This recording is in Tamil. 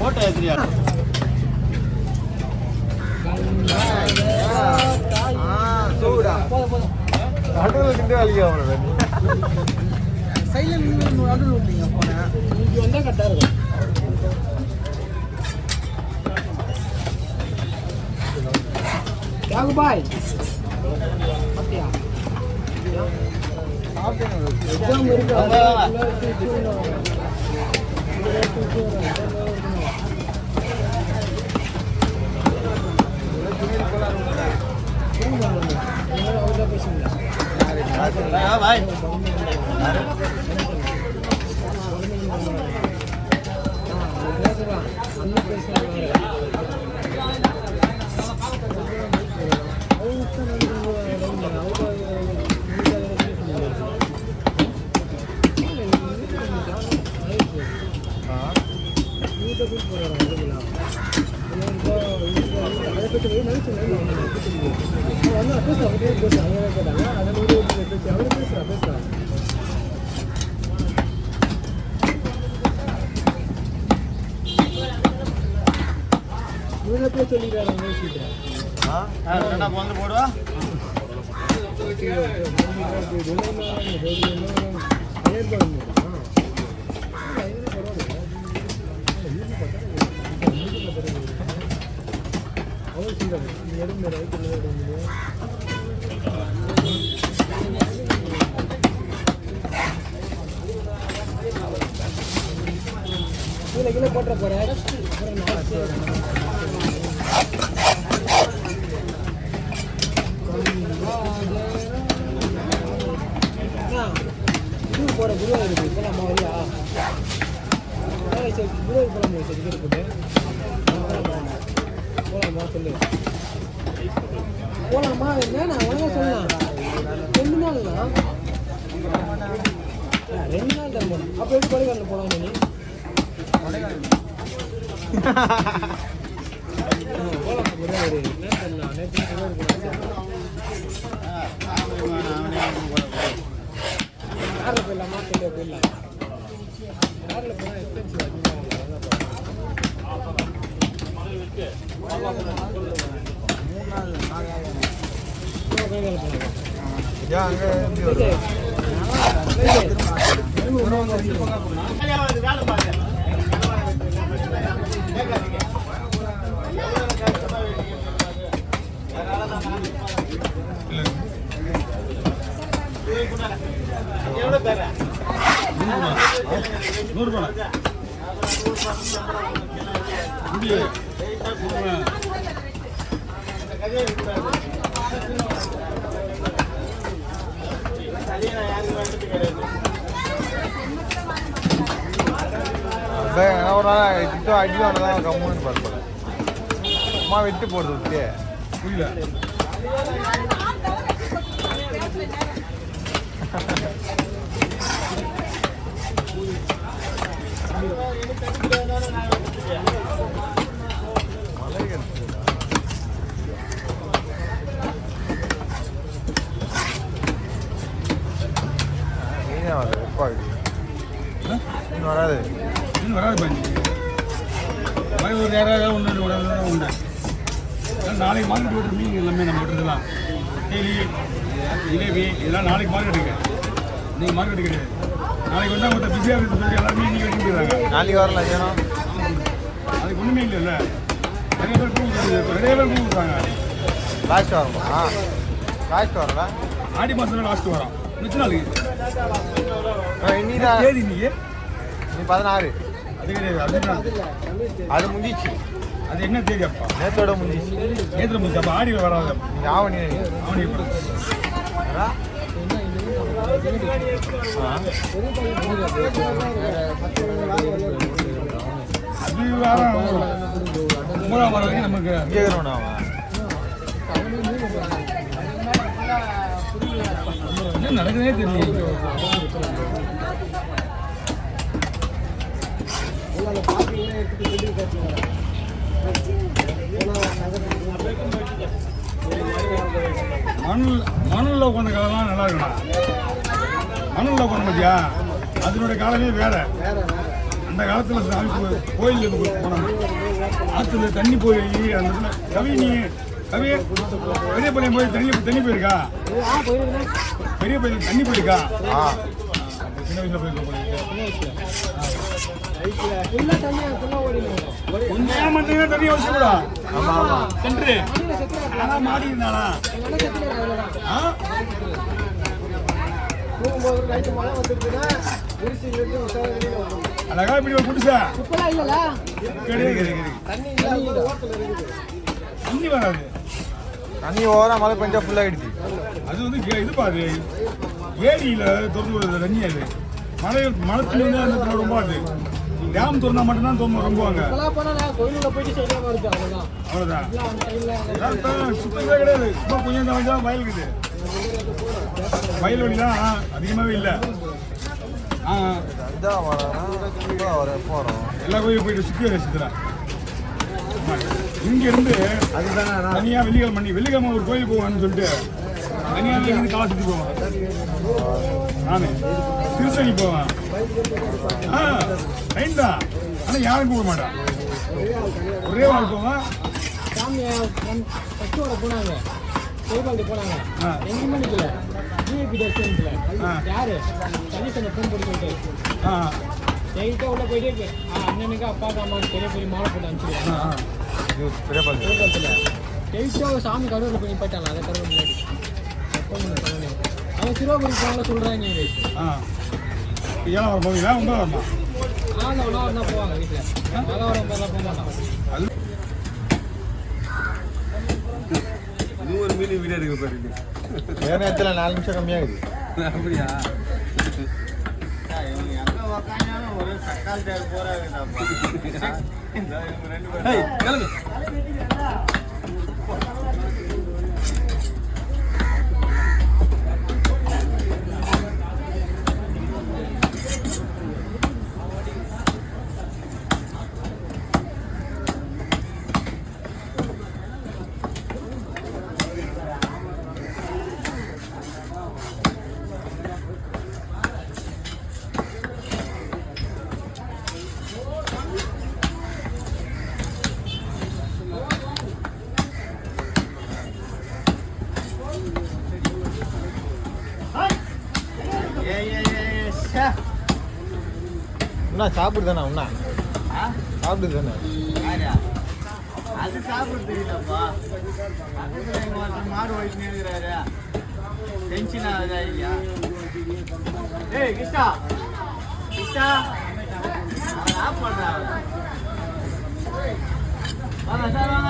போட்டோ எதிரியா நடுவில் கிட்ட வேலைக்கு ஆகணும் சைலண்ட் நடுவில் விட்டீங்க போனேன் இங்கே வந்தால் கரெக்டாக இருக்கும் பாய் அப்படியா எக்ஸாம் இருக்கு பாய் வந்து போடுவா கிலோ போட்ட போறேன் போற குருவாயூர் இருக்கு போலாமா வரியா குருவாயூர் போலாமா டிக்கெட் போட்டு போலாமா சொல்லு போலாமா என்ன நான் உடனே சொல்லலாம் 2 நாள் தான் 2 நாள் தான் போகணும் அப்போ எப்படி கொடைக்கானல் போகலாம் நீ போலாமா குருவாயூர் என்ன சொல்லலாம் நேற்று குருவாயூர் யாரில் போயிடலாமா சொல்லி போயிடலாம் யாரில் போனால் எக்ஸ்பென்சிவ் அடிவானதான் கம்முன்னு பார்ப்பேன் அம்மா வெட்டி போடுறது விட்டு புரியல வராது வராது ஒரு நேரம் ஒன்று உண்டு நாளைக்கு மார்க்கெட் விட்டு மீன் எல்லாமே நம்ம விட்டுருக்கலாம் டெய்லி ஜிலேபி இதெல்லாம் நாளைக்கு மார்க்கெட் இருக்கு நீங்கள் மார்க்கெட் கிடையாது நாளைக்கு வந்தால் மொத்தம் பிஸியாக இருக்குன்னு சொல்லி எல்லாருமே இன்றைக்கி வெட்டி போயிடுறாங்க நாளைக்கு வரலாம் ஏன்னா அதுக்கு ஒன்றுமே இல்லைல்ல நிறைய பேர் கூப்பிடுறாங்க லாஸ்ட் வரமா லாஸ்ட் வரல ஆடி மாதம் லாஸ்ட் வரோம் மிச்ச நாளைக்கு இன்னைக்கு தேதி இன்னைக்கு நீ 16 அது கிடையாது அது முடிஞ்சிச்சு அது என்ன தேதி அப்பா நேற்றோட முடிஞ்சிச்சு நேற்று முடிஞ்சு அப்போ ஆடியில் வராது நீங்கள் ஆவணி அது வாரம் 3ஆம் வாரம் வரைக்கும் நமக்கு கேட்குறோண்ணா என்ன நடக்குதுனே தெரியல மண்ணில் உட்காந்த காலம்லாம் நல்லா இருக்குண்ணா மண்ணில் உட்காந்து பார்த்தியா அதனுடைய காலமே வேற அந்த காலத்தில் சாமி கோயிலுக்கு போனாங்க. ஆற்றுல தண்ணி போய் அந்த இடத்துல கவி நீ கவி பெரிய பள்ளியம் போய் தண்ணி போயிருக்கா? பெரிய பள்ளியம் தண்ணி போயிருக்கா? சின்ன வயசுல போயிருக்க கொஞ்சம் மட்டுமே தண்ணி வச்சுக்கூடா. சென்று ஆனால் மாடி இருந்தாளா? அழகா இப்படி ஒரு குடிசா தண்ணி வராது. தண்ணி ஓரா மழை பெஞ்சா ஃபுல்லாக ஆயிடுச்சு. அது வந்து இது பாரு ஏரியில திறந்து விடுறது தண்ணி. அது மழை தண்ணி வந்து அந்த ரொம்ப அது டேம் திறந்தா மட்டும்தான் ரொம்புவாங்க. அவ்வளோதான் சுத்தமே கிடையாது. சும்மா கொஞ்சம் தான் வயல் இருக்குது. வயல்வெளி தான் அதிகமாகவே இல்லை. எல்லா கோயிலும் போயிட்டு சுற்றி ரசிக்கிறேன். இங்க இருந்து அதுதான் தனியாக வெள்ளிக்கிழமை ஒரு கோயில் போவான்னு சொல்லிட்டு தனியாக இருந்து காலை சுற்றி போவேன். நான் திருத்தணி போவேன். ட்ரெயின் தான். ஆனால் யாரும் போக மாட்டேன். ஒரே வாழ் போவேன். போனாங்க எங்கேயுமே நிற்கல. டிஏபி தர்ஷன்ல யாரு தனித்தனி ஃபோன் போட்டு போயிட்டு எங்கிட்ட உள்ள போயிட்டு அண்ணனுக்கு அப்பாவுக்கு அம்மாவுக்கு பெரிய பெரிய மாலை போட்டு அனுப்பிச்சிருக்காங்க. ஜெயிச்சா சாமி கடவுளில் போய் போயிட்டாங்க. அதை கடவுள் முன்னாடி அவன் சிறுவாபுரி போனால சொல்கிறாங்க. ஏழாவது போவீங்களா? 9ஆம் தான் போவாங்க. வீட்டில் அதான் போக மாட்டாங்க. ஒரு மீன் வீடியோ எடுக்க போறீங்க. வேற நேரத்தில் 4 நிமிஷம் கம்மியாகுது. அப்படியா? ஒரு தக்காளி தேவை போறாங்க. சாப்பிடுதானே உண்ணா சாப்பிடுதானே? அது சாப்பிடுறது இல்லப்பா. மாடு வயசு இருக்கிறாரு. டென்ஷன் ஆகுதா இல்லையா? ஏய் கிருஷ்ணா கிருஷ்ணா ஆஃப் பண்றா. வாங்க சார் வாங்க.